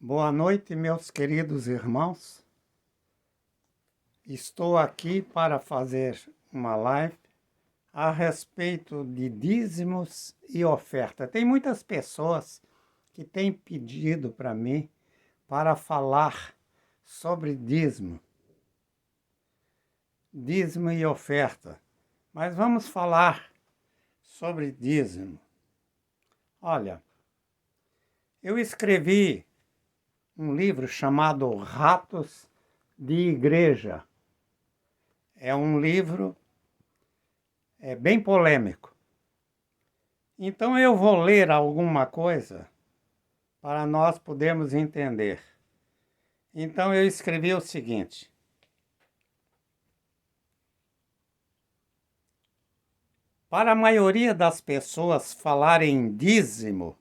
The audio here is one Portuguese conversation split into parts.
Boa noite, meus queridos irmãos. Estou aqui para fazer uma live a respeito de dízimos e oferta. Tem muitas pessoas que têm pedido para mim para falar sobre dízimo e oferta. Mas vamos falar sobre dízimo. Olha, eu escrevi um livro chamado Ratos de Igreja. É um livro bem polêmico. Então eu vou ler alguma coisa para nós podermos entender. Então eu escrevi o seguinte: para a maioria das pessoas, falar em dízimo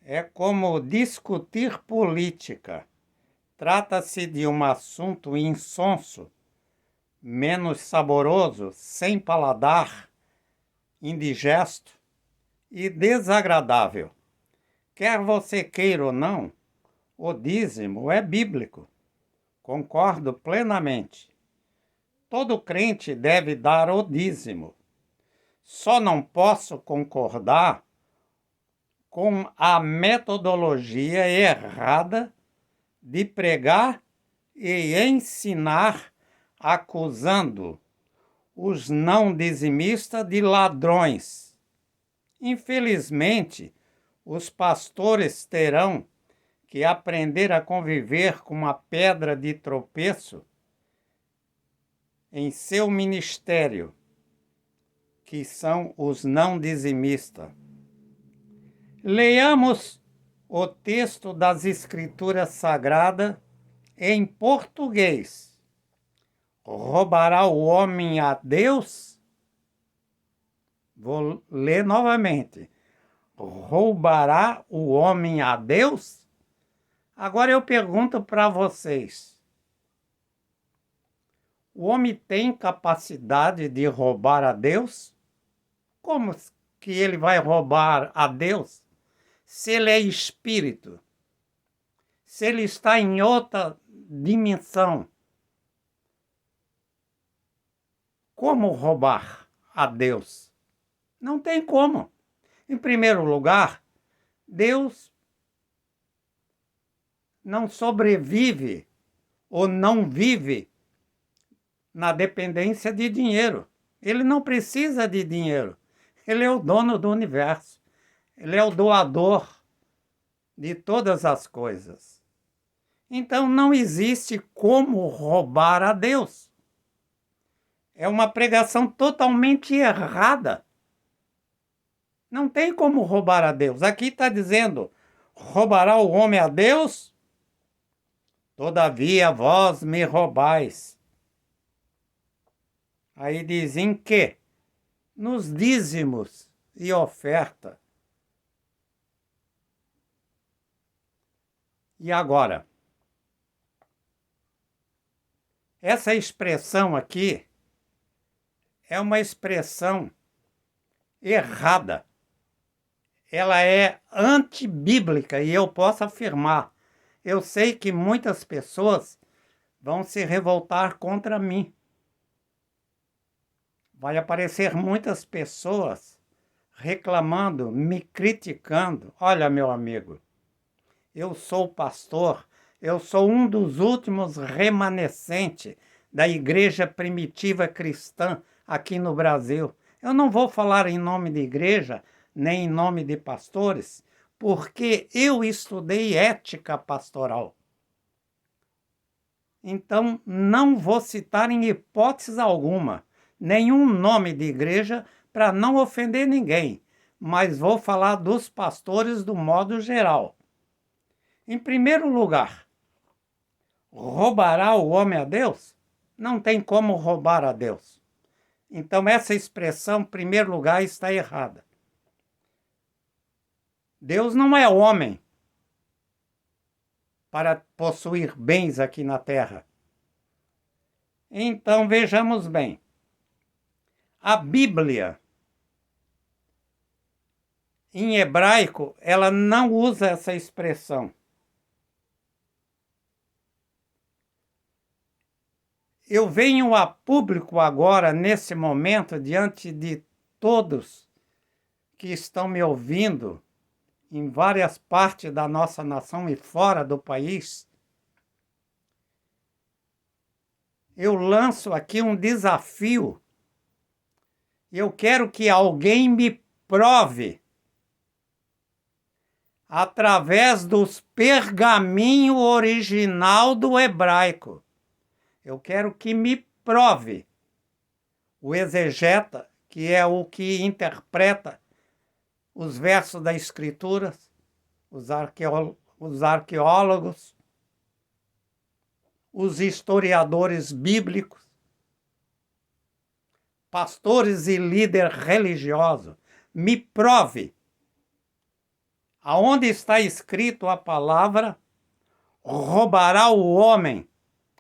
é como discutir política. Trata-se de um assunto insonso, menos saboroso, sem paladar, indigesto e desagradável. Quer você queira ou não, o dízimo é bíblico. Concordo plenamente. Todo crente deve dar o dízimo. Só não posso concordar com a metodologia errada de pregar e ensinar acusando os não dizimistas de ladrões. Infelizmente, os pastores terão que aprender a conviver com uma pedra de tropeço em seu ministério, que são os não dizimistas. Leiamos o texto das Escrituras Sagradas em português. Roubará o homem a Deus? Vou ler novamente. Roubará o homem a Deus? Agora eu pergunto para vocês. O homem tem capacidade de roubar a Deus? Como que ele vai roubar a Deus? Se ele é espírito, se ele está em outra dimensão, como roubar a Deus? Não tem como. Em primeiro lugar, Deus não sobrevive ou não vive na dependência de dinheiro. Ele não precisa de dinheiro. Ele é o dono do universo. Ele é o doador de todas as coisas. Então não existe como roubar a Deus. É uma pregação totalmente errada. Não tem como roubar a Deus. Aqui está dizendo, roubará o homem a Deus? Todavia vós me roubais. Aí dizem que nos dízimos e oferta. E agora? Essa expressão aqui é uma expressão errada. Ela é antibíblica e eu posso afirmar. Eu sei que muitas pessoas vão se revoltar contra mim. Vai aparecer muitas pessoas reclamando, me criticando. Olha, meu amigo, eu sou pastor, eu sou um dos últimos remanescentes da igreja primitiva cristã aqui no Brasil. Eu não vou falar em nome de igreja, nem em nome de pastores, porque eu estudei ética pastoral. Então, não vou citar em hipótese alguma nenhum nome de igreja para não ofender ninguém, mas vou falar dos pastores do modo geral. Em primeiro lugar, roubará o homem a Deus? Não tem como roubar a Deus. Então, essa expressão, em primeiro lugar, está errada. Deus não é homem para possuir bens aqui na terra. Então, vejamos bem. A Bíblia, em hebraico, ela não usa essa expressão. Eu venho a público agora, nesse momento, diante de todos que estão me ouvindo em várias partes da nossa nação e fora do país, eu lanço aqui um desafio. Eu quero que alguém me prove, através dos pergaminhos original do hebraico. Eu quero que me prove. O exegeta, que é o que interpreta os versos da Escritura, os arqueólogos, os historiadores bíblicos, pastores e líderes religiosos, me prove aonde está escrito a palavra: roubará o homem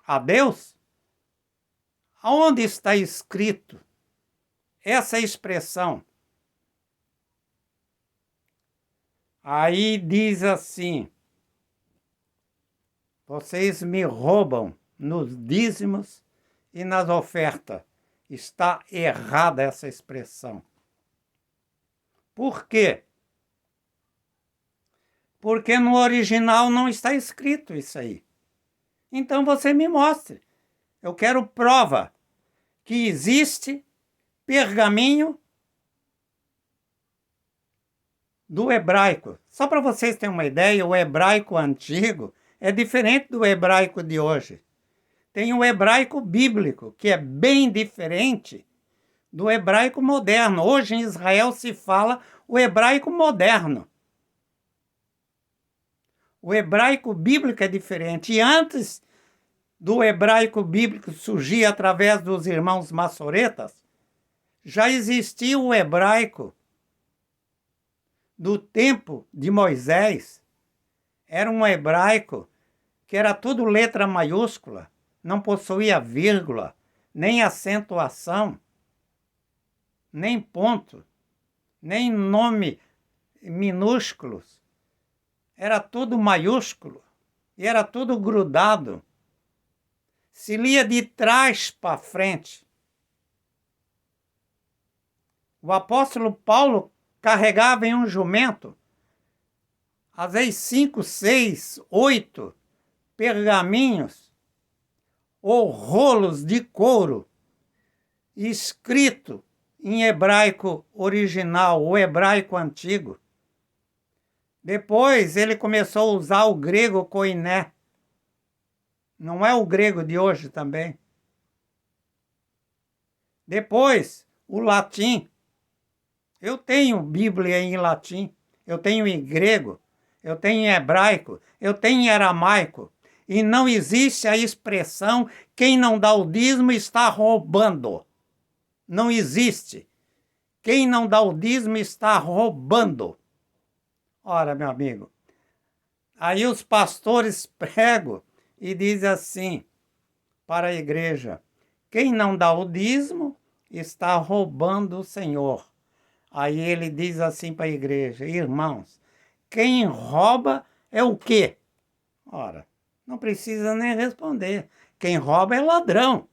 a Deus? Aonde está escrito essa expressão? Aí diz assim: vocês me roubam nos dízimos e nas ofertas. Está errada essa expressão. Por quê? Porque no original não está escrito isso aí. Então você me mostre. Eu quero prova que existe pergaminho do hebraico. Só para vocês terem uma ideia, o hebraico antigo é diferente do hebraico de hoje. Tem o hebraico bíblico, que é bem diferente do hebraico moderno. Hoje em Israel se fala o hebraico moderno. O hebraico bíblico é diferente. E antes do hebraico bíblico surgir através dos irmãos maçoretas, já existia o hebraico do tempo de Moisés. Era um hebraico que era tudo letra maiúscula, não possuía vírgula, nem acentuação, nem ponto, nem nome minúsculos. Era tudo maiúsculo e era tudo grudado. Se lia de trás para frente. O apóstolo Paulo carregava em um jumento, às vezes 5, 6, 8 pergaminhos ou rolos de couro escrito em hebraico original, o hebraico antigo. Depois ele começou a usar o grego koiné. Não é o grego de hoje também. Depois, o latim. Eu tenho Bíblia em latim, eu tenho em grego, eu tenho em hebraico, eu tenho em aramaico. E não existe a expressão: quem não dá o dízimo está roubando. Não existe. Quem não dá o dízimo está roubando. Ora, meu amigo, aí os pastores pregam e dizem assim para a igreja: quem não dá o dízimo está roubando o Senhor. Aí ele diz assim para a igreja: irmãos, quem rouba é o quê? Ora, não precisa nem responder. Quem rouba é ladrão.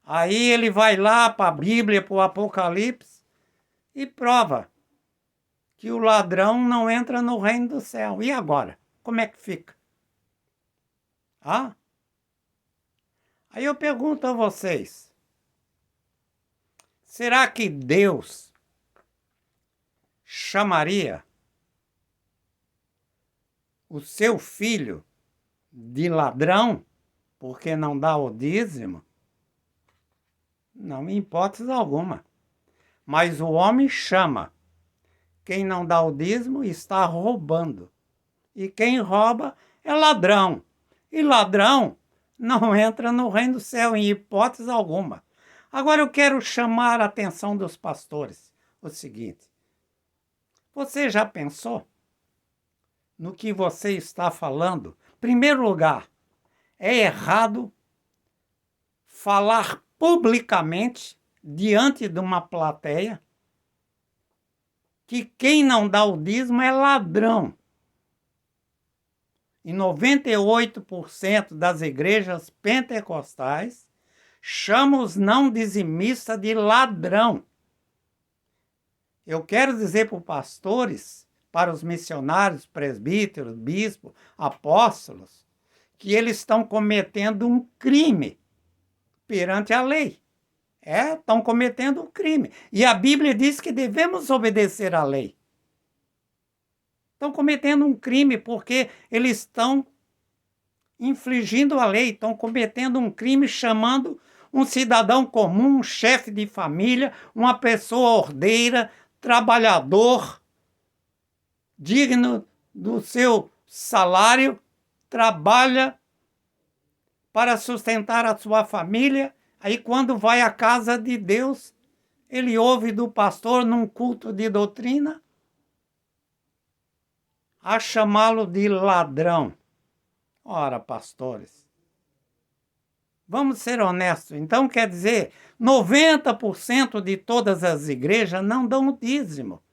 Aí ele vai lá para a Bíblia, para o Apocalipse, e prova que o ladrão não entra no reino do céu. E agora? Como é que fica? Ah? Aí eu pergunto a vocês: será que Deus chamaria o seu filho de ladrão porque não dá o dízimo? Não, em hipótese alguma. Mas o homem chama. Quem não dá o dízimo está roubando. E quem rouba é ladrão. E ladrão não entra no reino do céu em hipótese alguma. Agora eu quero chamar a atenção dos pastores. O seguinte: você já pensou no que você está falando? Em primeiro lugar, é errado falar publicamente, diante de uma plateia, que quem não dá o dízimo é ladrão. e 98% das igrejas pentecostais chamam os não dizimistas de ladrão. Eu quero dizer para os pastores, para os missionários, presbíteros, bispos, apóstolos, que eles estão cometendo um crime perante a lei. Estão cometendo um crime. E a Bíblia diz que devemos obedecer à lei. Estão cometendo um crime porque eles estão infringindo a lei, estão cometendo um crime chamando um cidadão comum, um chefe de família, uma pessoa ordeira, trabalhador, digno do seu salário, trabalha para sustentar a sua família. Aí quando vai à casa de Deus, ele ouve do pastor num culto de doutrina a chamá-lo de ladrão. Ora, pastores, vamos ser honestos. Então, quer dizer, 90% de todas as igrejas não dão o dízimo.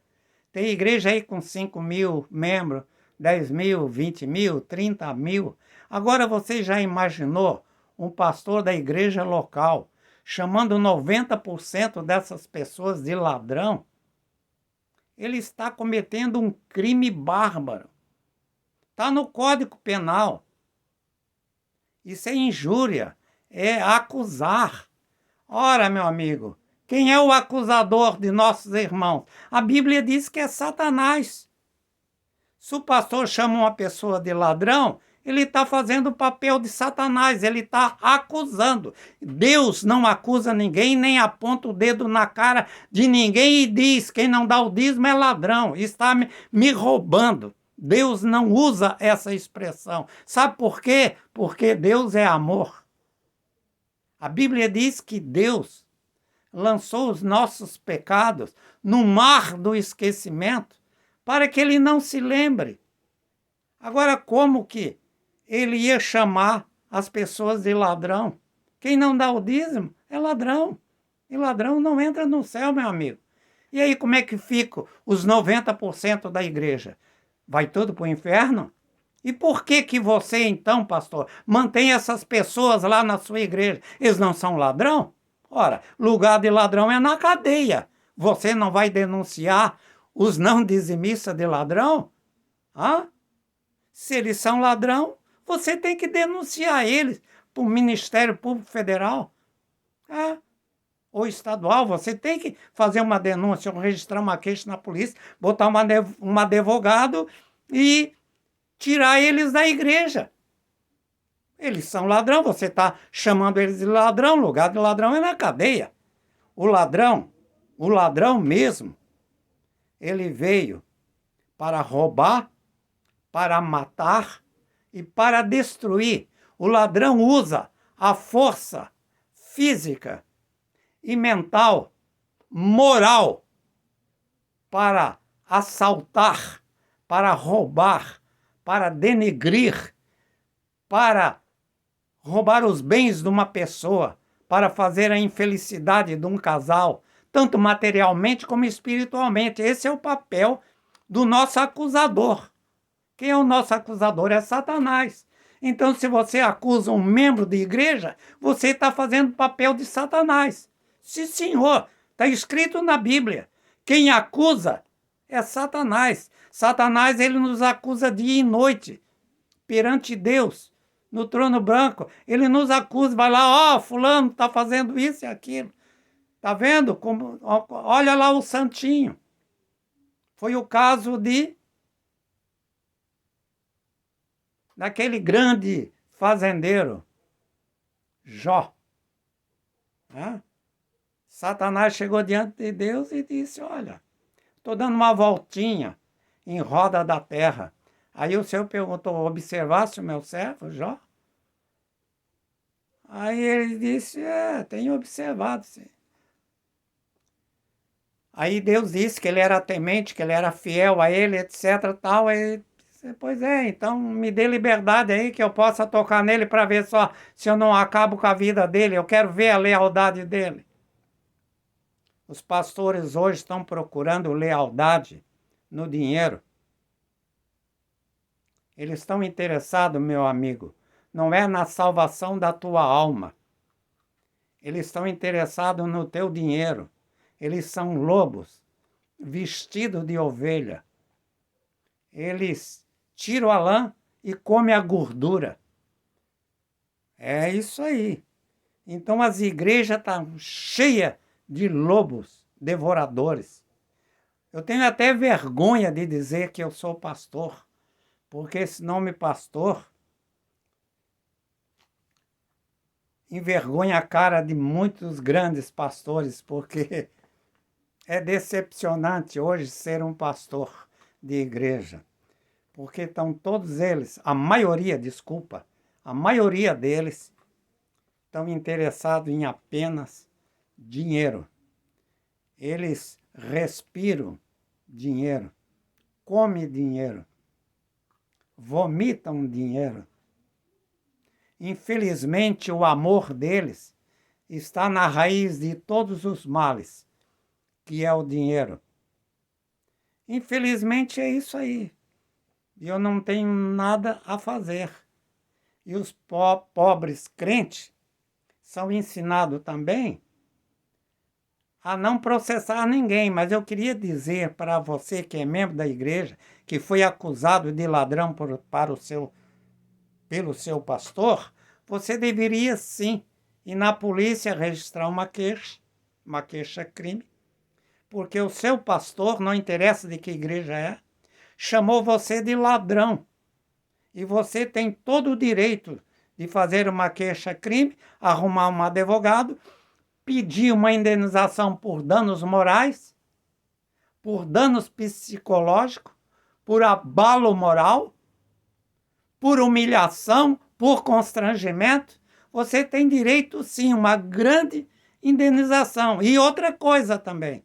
Tem igreja aí com 5 mil membros, 10 mil, 20 mil, 30 mil. Agora, você já imaginou um pastor da igreja local chamando 90% dessas pessoas de ladrão? Ele está cometendo um crime bárbaro. Está no Código Penal. Isso é injúria, é acusar. Ora, meu amigo, quem é o acusador de nossos irmãos? A Bíblia diz que é Satanás. Se o pastor chama uma pessoa de ladrão, ele está fazendo o papel de Satanás, ele está acusando. Deus não acusa ninguém, nem aponta o dedo na cara de ninguém e diz: quem não dá o dízimo é ladrão, está me roubando. Deus não usa essa expressão. Sabe por quê? Porque Deus é amor. A Bíblia diz que Deus lançou os nossos pecados no mar do esquecimento para que ele não se lembre. Agora, como que ele ia chamar as pessoas de ladrão? Quem não dá o dízimo é ladrão. E ladrão não entra no céu, meu amigo. E aí, como é que ficam os 90% da igreja? Vai tudo para o inferno? E por que você, então, pastor, mantém essas pessoas lá na sua igreja? Eles não são ladrão? Ora, lugar de ladrão é na cadeia. Você não vai denunciar os não dizimistas de ladrão? Hã? Se eles são ladrão, você tem que denunciar eles para o Ministério Público Federal. Ou estadual, você tem que fazer uma denúncia, ou registrar uma queixa na polícia, botar um advogado e tirar eles da igreja. Eles são ladrão, você está chamando eles de ladrão, lugar de ladrão é na cadeia. O ladrão mesmo, ele veio para roubar, para matar e para destruir. O ladrão usa a força física e mental, moral, para assaltar, para roubar, para denegrir, para roubar os bens de uma pessoa, para fazer a infelicidade de um casal, tanto materialmente como espiritualmente. Esse é o papel do nosso acusador. Quem é o nosso acusador? É Satanás. Então, se você acusa um membro de igreja, você está fazendo o papel de Satanás. Sim, senhor, está escrito na Bíblia. Quem acusa é Satanás. Satanás, ele nos acusa dia e noite perante Deus, no trono branco. Ele nos acusa, vai lá, fulano está fazendo isso e aquilo. Está vendo? Olha lá o santinho. Foi o caso daquele grande fazendeiro, Jó. Satanás chegou diante de Deus e disse: olha, estou dando uma voltinha em roda da terra. Aí o Senhor perguntou: observasse o meu servo, Jó? Aí ele disse: tenho observado, sim. Aí Deus disse que ele era temente, que ele era fiel a ele, etc. Tal. Aí disse: pois é, então me dê liberdade aí que eu possa tocar nele para ver só se eu não acabo com a vida dele. Eu quero ver a lealdade dele. Os pastores hoje estão procurando lealdade no dinheiro. Eles estão interessados, meu amigo, não é na salvação da tua alma. Eles estão interessados no teu dinheiro. Eles são lobos vestidos de ovelha. Eles tiram a lã e comem a gordura. É isso aí. Então as igrejas estão cheias de lobos devoradores. Eu tenho até vergonha de dizer que eu sou pastor, porque esse nome pastor envergonha a cara de muitos grandes pastores, porque é decepcionante hoje ser um pastor de igreja, porque estão todos eles, a maioria deles estão interessados em apenas dinheiro. Eles respiram dinheiro, comem dinheiro, vomitam dinheiro. Infelizmente, o amor deles está na raiz de todos os males, que é o dinheiro. Infelizmente, é isso aí. E eu não tenho nada a fazer. E os pobres crentes são ensinados também a não processar ninguém. Mas eu queria dizer para você que é membro da igreja, que foi acusado de ladrão pelo seu pastor, você deveria sim ir na polícia registrar uma queixa-crime, porque o seu pastor, não interessa de que igreja é, chamou você de ladrão. E você tem todo o direito de fazer uma queixa-crime, arrumar um advogado, pedir uma indenização por danos morais, por danos psicológicos, por abalo moral, por humilhação, por constrangimento. Você tem direito, sim, a uma grande indenização. E outra coisa também.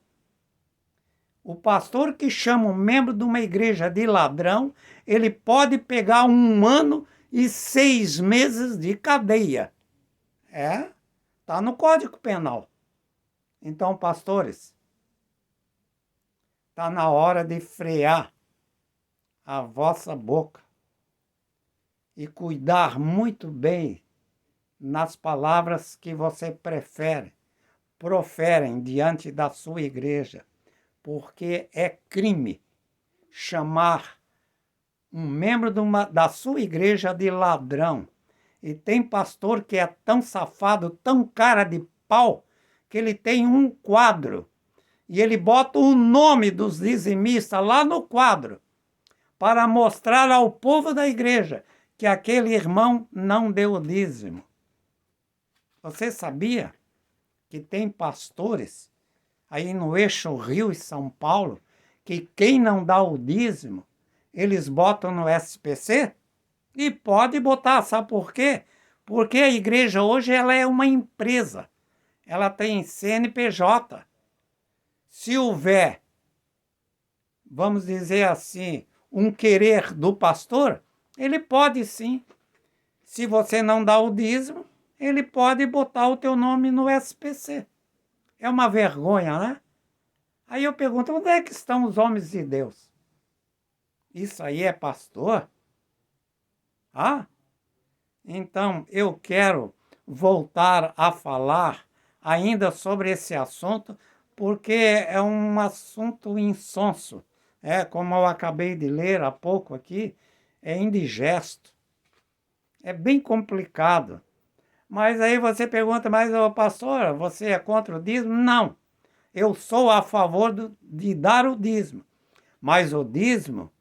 O pastor que chama um membro de uma igreja de ladrão, ele pode pegar 1 ano e 6 meses de cadeia. Está no Código Penal. Então, pastores, está na hora de frear a vossa boca e cuidar muito bem nas palavras que você proferem diante da sua igreja, porque é crime chamar um membro da sua igreja de ladrão. E tem pastor que é tão safado, tão cara de pau, que ele tem um quadro e ele bota o nome dos dizimistas lá no quadro para mostrar ao povo da igreja que aquele irmão não deu o dízimo. Você sabia que tem pastores aí no eixo Rio e São Paulo que quem não dá o dízimo, eles botam no SPC? E pode botar, sabe por quê? Porque a igreja hoje ela é uma empresa. Ela tem CNPJ. Se houver, vamos dizer assim, um querer do pastor, ele pode sim. Se você não dá o dízimo, ele pode botar o teu nome no SPC. É uma vergonha, né? Aí eu pergunto, onde é que estão os homens de Deus? Isso aí é pastor? Então eu quero voltar a falar ainda sobre esse assunto, porque é um assunto insonso. Como eu acabei de ler há pouco aqui, é indigesto. É bem complicado. Mas aí você pergunta, mas pastor, você é contra o dízimo? Não. Eu sou a favor de dar o dízimo. Mas o dízimo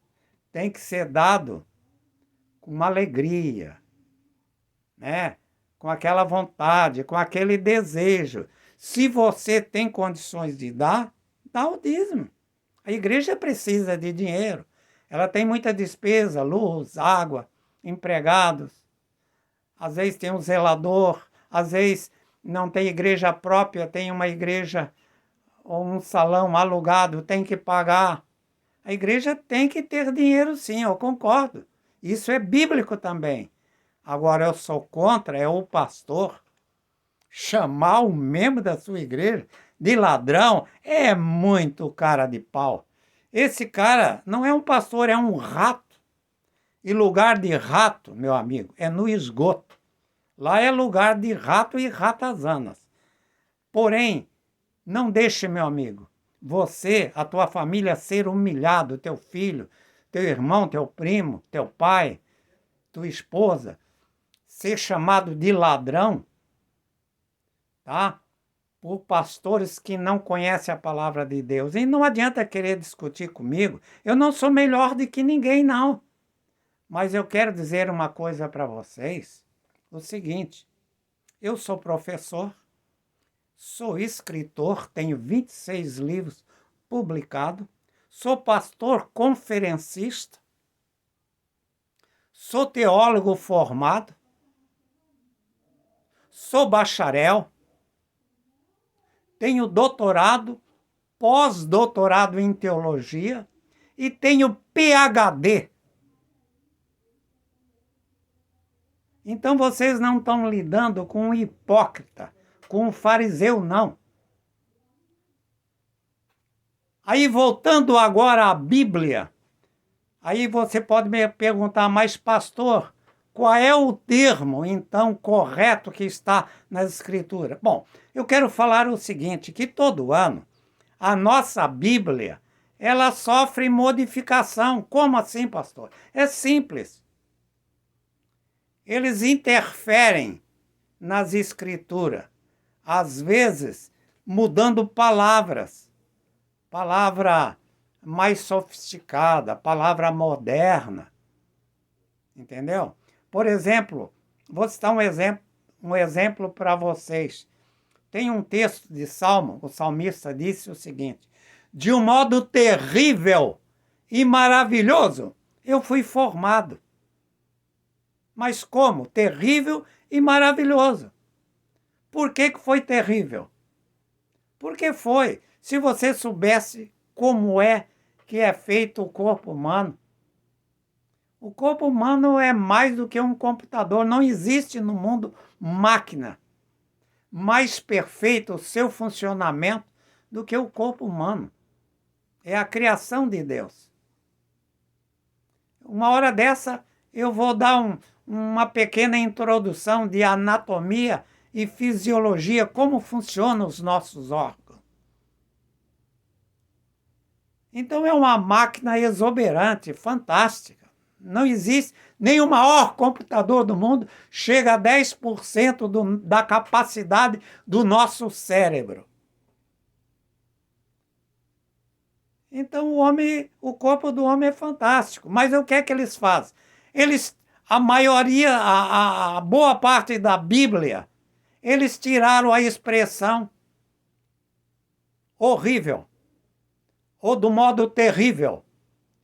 tem que ser dado com uma alegria, né? Com aquela vontade, com aquele desejo. Se você tem condições de dar, dá o dízimo. A igreja precisa de dinheiro. Ela tem muita despesa, luz, água, empregados. Às vezes tem um zelador, às vezes não tem igreja própria, tem uma igreja ou um salão alugado, tem que pagar. A igreja tem que ter dinheiro, sim, eu concordo. Isso é bíblico também. Agora, eu sou contra, é o pastor chamar o membro da sua igreja de ladrão. É muito cara de pau. Esse cara não é um pastor, é um rato. E lugar de rato, meu amigo, é no esgoto. Lá é lugar de rato e ratazanas. Porém, não deixe, meu amigo, você, a tua família ser humilhado, teu filho, teu irmão, teu primo, teu pai, tua esposa, ser chamado de ladrão, tá? Por pastores que não conhecem a palavra de Deus. E não adianta querer discutir comigo. Eu não sou melhor do que ninguém, não. Mas eu quero dizer uma coisa para vocês. O seguinte, eu sou professor, sou escritor, tenho 26 livros publicados, sou pastor conferencista, sou teólogo formado, sou bacharel, tenho doutorado, pós-doutorado em teologia e tenho PhD. Então vocês não estão lidando com um hipócrita, com um fariseu, não. Aí voltando agora à Bíblia, aí você pode me perguntar, mas pastor, qual é o termo, então, correto que está nas Escrituras? Bom, eu quero falar o seguinte, que todo ano a nossa Bíblia, ela sofre modificação. Como assim, pastor? É simples. Eles interferem nas Escrituras, às vezes mudando palavras, palavra mais sofisticada, palavra moderna, entendeu? Por exemplo, vou citar um exemplo para vocês. Tem um texto de Salmo, o salmista disse o seguinte: de um modo terrível e maravilhoso eu fui formado. Mas como? Terrível e maravilhoso. Por que foi terrível? Porque foi. Se você soubesse como é que é feito o corpo humano, o corpo humano é mais do que um computador. Não existe no mundo máquina mais perfeita o seu funcionamento do que o corpo humano. É a criação de Deus. Uma hora dessa eu vou dar uma pequena introdução de anatomia e fisiologia, como funcionam os nossos órgãos. Então é uma máquina exuberante, fantástica. Não existe, nem o maior computador do mundo chega a 10% da capacidade do nosso cérebro. Então o corpo do homem é fantástico. Mas o que é que eles fazem? A maioria, a boa parte da Bíblia, eles tiraram a expressão horrível, ou do modo terrível.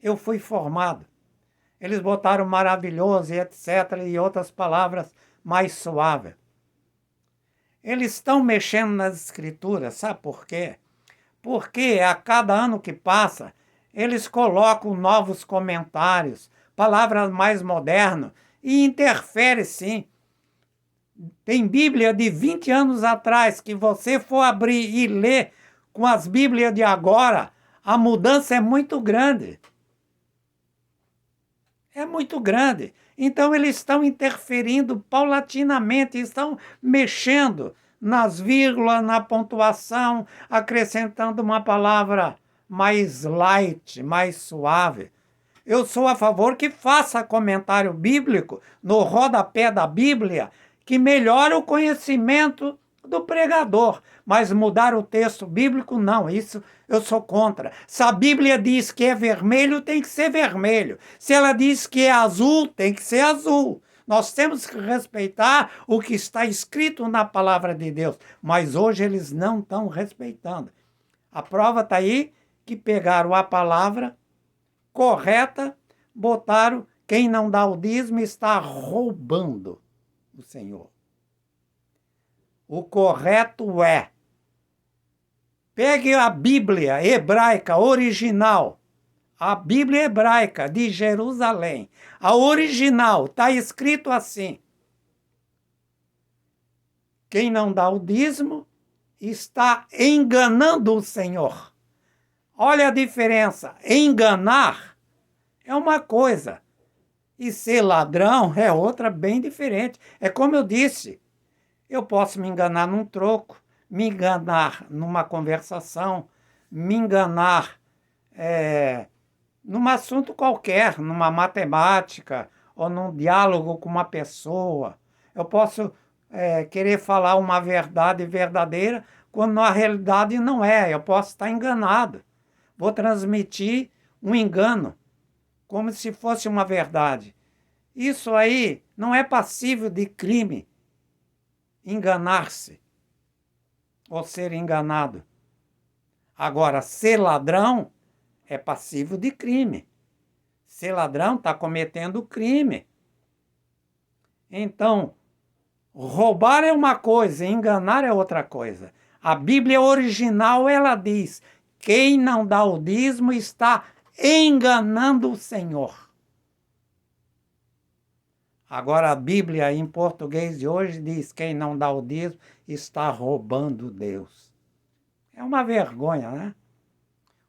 Eu fui formado. Eles botaram maravilhoso e etc. e outras palavras mais suaves. Eles estão mexendo nas escrituras, sabe por quê? Porque a cada ano que passa, eles colocam novos comentários, palavras mais modernas, e interfere sim. Tem Bíblia de 20 anos atrás, que você for abrir e ler com as Bíblias de agora, a mudança é muito grande. É muito grande. Então eles estão interferindo paulatinamente, estão mexendo nas vírgulas, na pontuação, acrescentando uma palavra mais light, mais suave. Eu sou a favor que faça comentário bíblico no rodapé da Bíblia, que melhore o conhecimento do pregador, mas mudar o texto bíblico, não, isso eu sou contra. Se a Bíblia diz que é vermelho, tem que ser vermelho. Se ela diz que é azul, tem que ser azul. Nós temos que respeitar o que está escrito na palavra de Deus, mas hoje eles não estão respeitando. A prova está aí que pegaram a palavra correta, botaram quem não dá o dízimo está roubando o Senhor. O correto é: pegue a Bíblia hebraica original, a Bíblia hebraica de Jerusalém, a original, está escrito assim: quem não dá o dízimo está enganando o Senhor. Olha a diferença. Enganar é uma coisa E ser ladrão é outra bem diferente. É como eu disse, eu posso me enganar num troco, me enganar numa conversação, me enganar num assunto qualquer, numa matemática ou num diálogo com uma pessoa. Eu posso querer falar uma verdade verdadeira quando na realidade não é. Eu posso estar enganado. Vou transmitir um engano como se fosse uma verdade. Isso aí não é passível de crime, enganar-se ou ser enganado. Agora, ser ladrão é passível de crime. Ser ladrão está cometendo crime. Então, roubar é uma coisa, enganar é outra coisa. A Bíblia original, ela diz: quem não dá o dízimo está enganando o Senhor. Agora a Bíblia em português de hoje diz: quem não dá o dízimo está roubando Deus. É uma vergonha, né?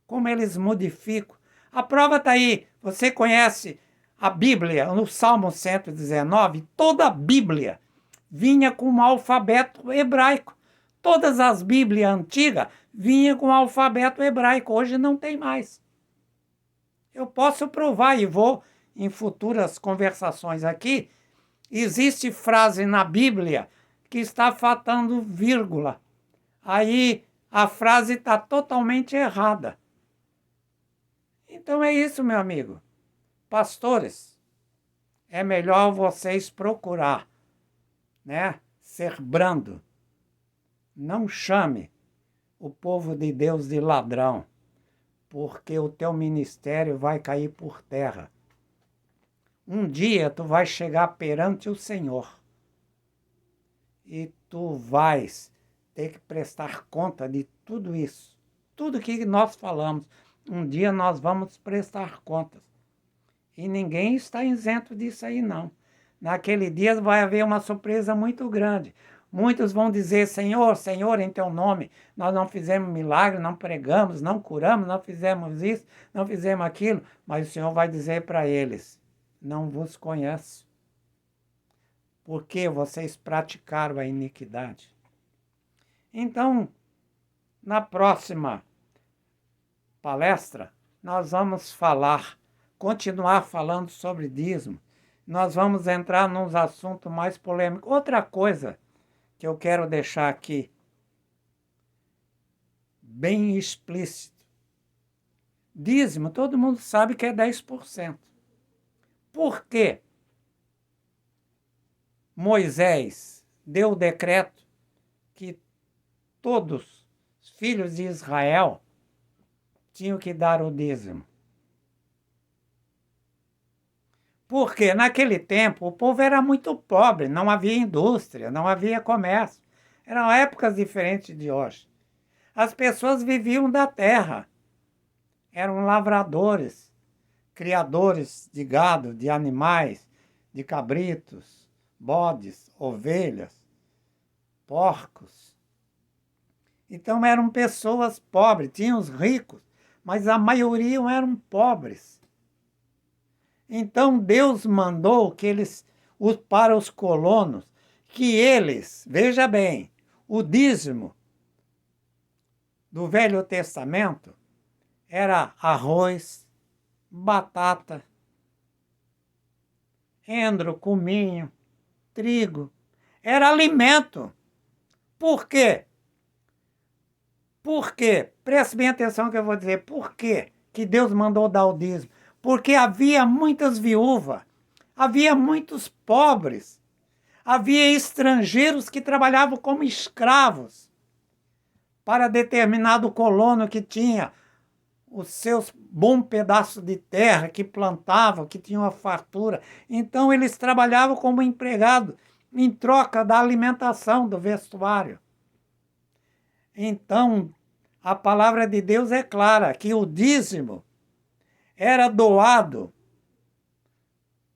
Como eles modificam. A prova está aí. Você conhece a Bíblia, no Salmo 119, toda a Bíblia vinha com um alfabeto hebraico. Todas as Bíblias antigas vinham com o alfabeto hebraico. Hoje não tem mais. Eu posso provar e vou, em futuras conversações aqui, existe frase na Bíblia que está faltando vírgula. Aí a frase está totalmente errada. Então é isso, meu amigo. Pastores, é melhor vocês procurar, né, ser brando. Não chame o povo de Deus de ladrão, porque o teu ministério vai cair por terra. Um dia tu vai chegar perante o Senhor e tu vais ter que prestar conta de tudo isso. Tudo que nós falamos, um dia nós vamos prestar contas. E ninguém está isento disso aí, não. Naquele dia vai haver uma surpresa muito grande. Muitos vão dizer: Senhor, Senhor, em teu nome, nós não fizemos milagre, não pregamos, não curamos, não fizemos isso, não fizemos aquilo. Mas o Senhor vai dizer para eles: não vos conheço, porque vocês praticaram a iniquidade. Então, na próxima palestra, nós vamos continuar falando sobre dízimo. Nós vamos entrar nos assuntos mais polêmicos. Outra coisa que eu quero deixar aqui bem explícito. Dízimo, todo mundo sabe que é 10%. Por quê? Moisés deu o decreto que todos os filhos de Israel tinham que dar o dízimo. Porque naquele tempo o povo era muito pobre, não havia indústria, não havia comércio. Eram épocas diferentes de hoje. As pessoas viviam da terra, eram lavradores, criadores de gado, de animais, de cabritos, bodes, ovelhas, porcos. Então eram pessoas pobres, tinham os ricos, mas a maioria eram pobres. Então Deus mandou que para os colonos, que eles, veja bem, o dízimo do Velho Testamento era arroz, batata, endro, cominho, trigo. Era alimento. Por quê? Por quê? Preste bem atenção no que eu vou dizer. Por quê que Deus mandou dar o dízimo? Porque havia muitas viúvas, havia muitos pobres, havia estrangeiros que trabalhavam como escravos para determinado colono que tinha os seus bons pedaços de terra, que plantavam, que tinham a fartura. Então eles trabalhavam como empregados em troca da alimentação, do vestuário. Então, a palavra de Deus é clara, que o dízimo era doado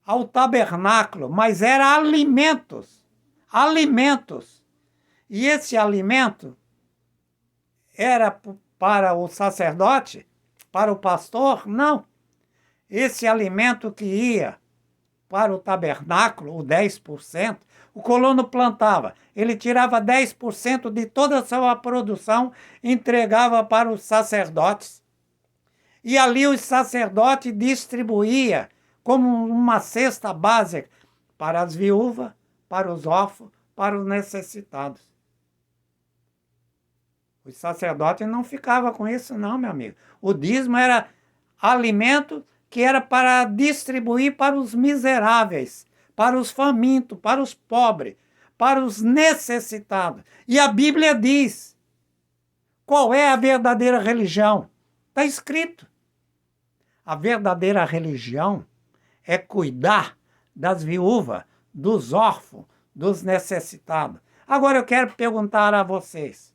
ao tabernáculo, mas era alimentos. Alimentos. E esse alimento era para o sacerdote, para o pastor? Não. Esse alimento que ia para o tabernáculo, o 10%, o colono plantava. Ele tirava 10% de toda a sua produção, entregava para os sacerdotes. E ali os sacerdotes distribuíam como uma cesta básica para as viúvas, para os órfãos, para os necessitados. Os sacerdotes não ficavam com isso não, meu amigo. O dízimo era alimento que era para distribuir para os miseráveis, para os famintos, para os pobres, para os necessitados. E a Bíblia diz qual é a verdadeira religião. Está escrito. A verdadeira religião é cuidar das viúvas, dos órfãos, dos necessitados. Agora eu quero perguntar a vocês.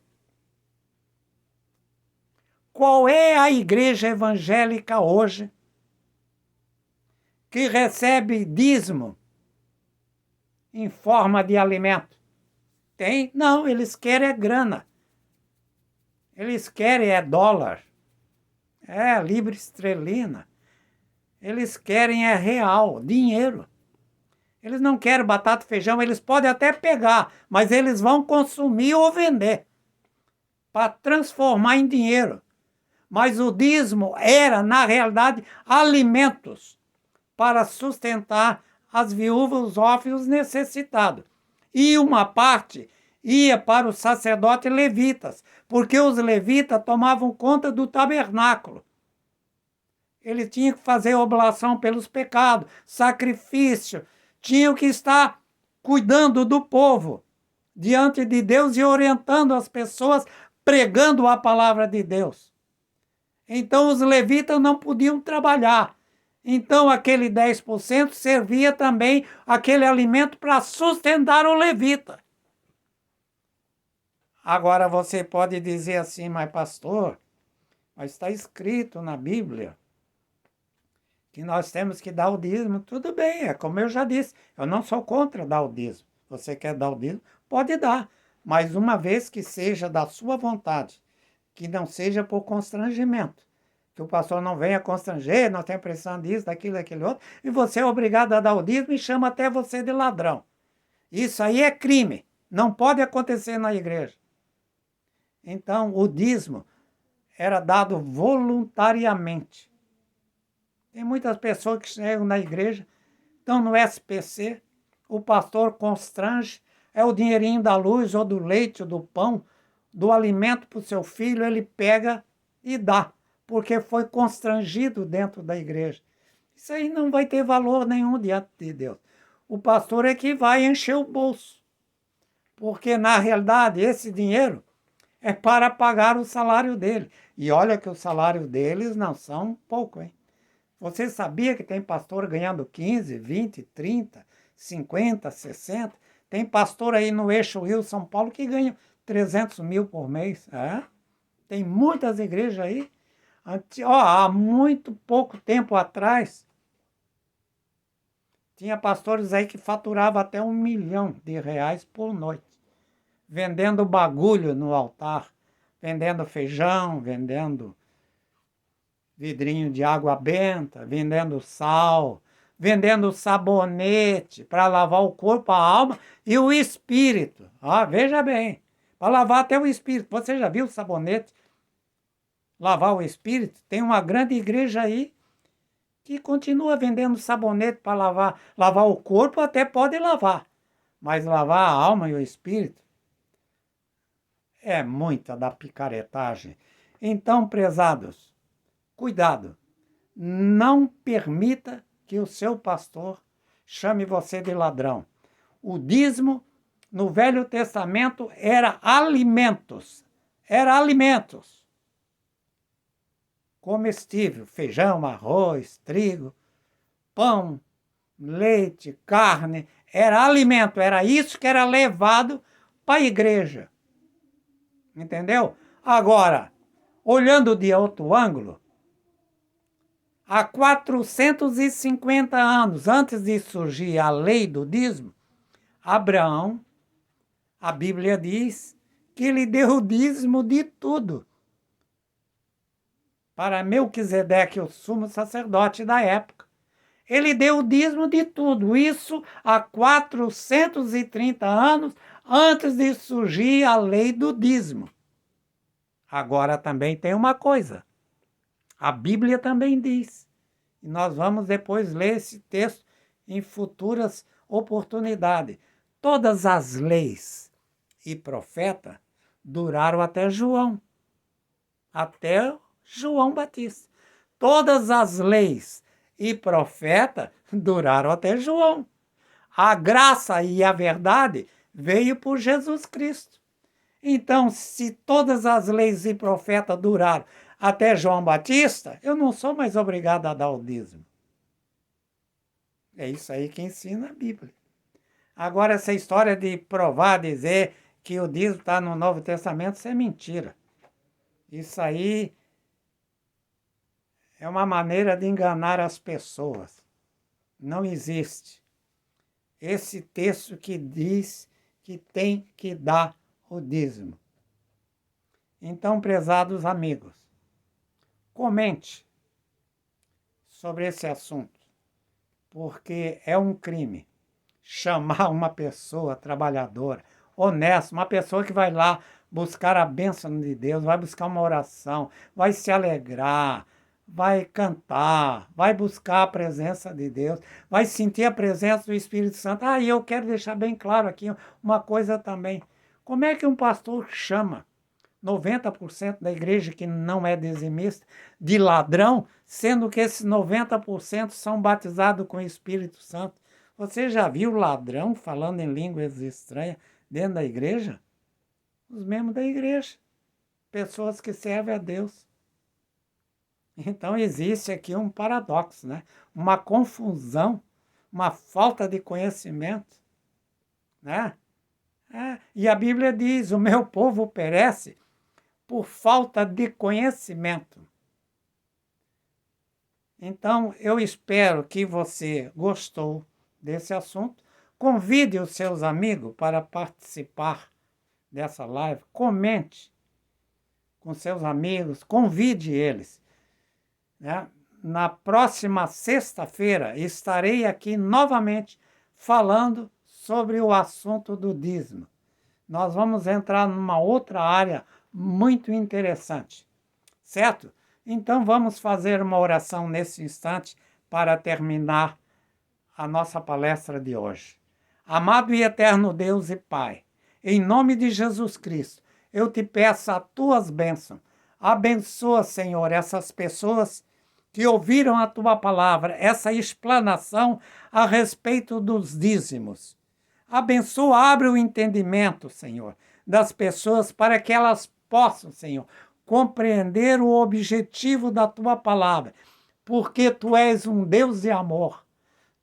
Qual é a igreja evangélica hoje que recebe dízimo em forma de alimento? Tem? Não, eles querem é grana. Eles querem é dólar. É libra esterlina. Eles querem é real, dinheiro. Eles não querem batata e feijão, eles podem até pegar, mas eles vão consumir ou vender para transformar em dinheiro. Mas o dízimo era, na realidade, alimentos para sustentar as viúvas, os órfãos e os necessitados. E uma parte ia para os sacerdotes levitas, porque os levitas tomavam conta do tabernáculo. Eles tinham que fazer oblação pelos pecados, sacrifício, tinham que estar cuidando do povo diante de Deus e orientando as pessoas, pregando a palavra de Deus. Então os levitas não podiam trabalhar. Então aquele 10% servia também aquele alimento para sustentar o levita. Agora você pode dizer assim, mas pastor, mas está escrito na Bíblia que nós temos que dar o dízimo. Tudo bem, é como eu já disse, eu não sou contra dar o dízimo. Você quer dar o dízimo? Pode dar, mas uma vez que seja da sua vontade, que não seja por constrangimento. Que o pastor não venha constranger, nós temos pressão disso, daquilo, daquele outro, e você é obrigado a dar o dízimo e chama até você de ladrão. Isso aí é crime. Não pode acontecer na igreja. Então, o dízimo era dado voluntariamente. Tem muitas pessoas que chegam na igreja, estão no SPC, o pastor constrange, é o dinheirinho da luz, ou do leite, ou do pão, do alimento para o seu filho, ele pega e dá, porque foi constrangido dentro da igreja. Isso aí não vai ter valor nenhum diante de Deus. O pastor é que vai encher o bolso, porque na realidade esse dinheiro é para pagar o salário dele. E olha que o salário deles não são pouco, hein? Você sabia que tem pastor ganhando 15, 20, 30, 50, 60? Tem pastor aí no eixo Rio-São Paulo que ganha 300 mil por mês. É? Tem muitas igrejas aí. Há muito pouco tempo atrás, tinha pastores aí que faturavam até R$ 1 milhão por noite, vendendo bagulho no altar, vendendo feijão, vendendo vidrinho de água benta, vendendo sal, vendendo sabonete para lavar o corpo, a alma e o espírito. Veja bem, para lavar até o espírito. Você já viu o sabonete lavar o espírito? Tem uma grande igreja aí que continua vendendo sabonete para lavar o corpo, até pode lavar, mas lavar a alma e o espírito é muita da picaretagem. Então, prezados, cuidado, não permita que o seu pastor chame você de ladrão. O dízimo no Velho Testamento era alimentos. Comestível, feijão, arroz, trigo, pão, leite, carne, era alimento, era isso que era levado para a igreja. Entendeu? Agora, olhando de outro ângulo, há 450 anos antes de surgir a lei do dízimo, Abraão, a Bíblia diz que ele deu o dízimo de tudo para Melquisedeque, o sumo sacerdote da época. Ele deu o dízimo de tudo, isso há 430 anos antes de surgir a lei do dízimo. Agora também tem uma coisa, a Bíblia também diz, e nós vamos depois ler esse texto em futuras oportunidades. Todas as leis e profetas duraram até João Batista. Todas as leis e profetas duraram até João. A graça e a verdade veio por Jesus Cristo. Então, se todas as leis e profetas duraram até João Batista, eu não sou mais obrigado a dar o dízimo. É isso aí que ensina a Bíblia. Agora, essa história de provar, dizer que o dízimo está no Novo Testamento, isso é mentira. Isso aí é uma maneira de enganar as pessoas. Não existe esse texto que diz que tem que dar o dízimo. Então, prezados amigos, comente sobre esse assunto, porque é um crime chamar uma pessoa trabalhadora, honesta, uma pessoa que vai lá buscar a bênção de Deus, vai buscar uma oração, vai se alegrar, vai cantar, vai buscar a presença de Deus, vai sentir a presença do Espírito Santo. E eu quero deixar bem claro aqui uma coisa também. Como é que um pastor chama 90% da igreja que não é dizimista de ladrão, sendo que esses 90% são batizados com o Espírito Santo? Você já viu ladrão falando em línguas estranhas dentro da igreja? Os membros da igreja, pessoas que servem a Deus. Então existe aqui um paradoxo, né? Uma confusão, uma falta de conhecimento, né? E a Bíblia diz, o meu povo perece por falta de conhecimento. Então, eu espero que você gostou desse assunto. Convide os seus amigos para participar dessa live. Comente com seus amigos, convide eles. Né? Na próxima sexta-feira estarei aqui novamente falando sobre o assunto do dízimo. Nós vamos entrar numa outra área muito interessante, certo? Então vamos fazer uma oração nesse instante para terminar a nossa palestra de hoje. Amado e eterno Deus e Pai, em nome de Jesus Cristo, eu te peço as tuas bênçãos. Abençoa, Senhor, essas pessoas que ouviram a tua palavra, essa explanação a respeito dos dízimos. Abençoa, abre o entendimento, Senhor, das pessoas para que elas possam, Senhor, compreender o objetivo da tua palavra, porque tu és um Deus de amor.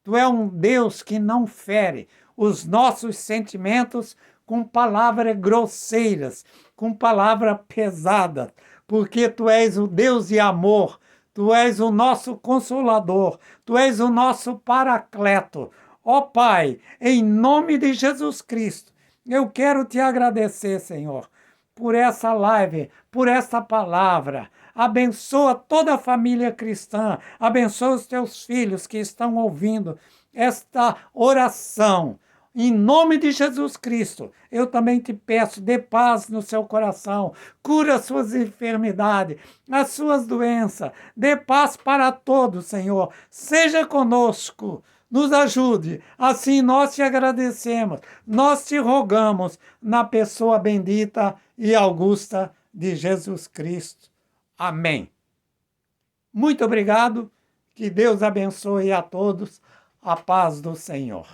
Tu és um Deus que não fere os nossos sentimentos com palavras grosseiras, com palavras pesadas, porque tu és o Deus de amor, tu és o nosso consolador, tu és o nosso paracleto. Ó Pai, em nome de Jesus Cristo, eu quero te agradecer, Senhor, por essa live, por essa palavra. Abençoa toda a família cristã, abençoa os teus filhos que estão ouvindo esta oração. Em nome de Jesus Cristo, eu também te peço, dê paz no seu coração, cura as suas enfermidades, as suas doenças, dê paz para todos, Senhor. Seja conosco, nos ajude, assim nós te agradecemos, nós te rogamos, na pessoa bendita e augusta de Jesus Cristo. Amém. Muito obrigado, que Deus abençoe a todos, a paz do Senhor.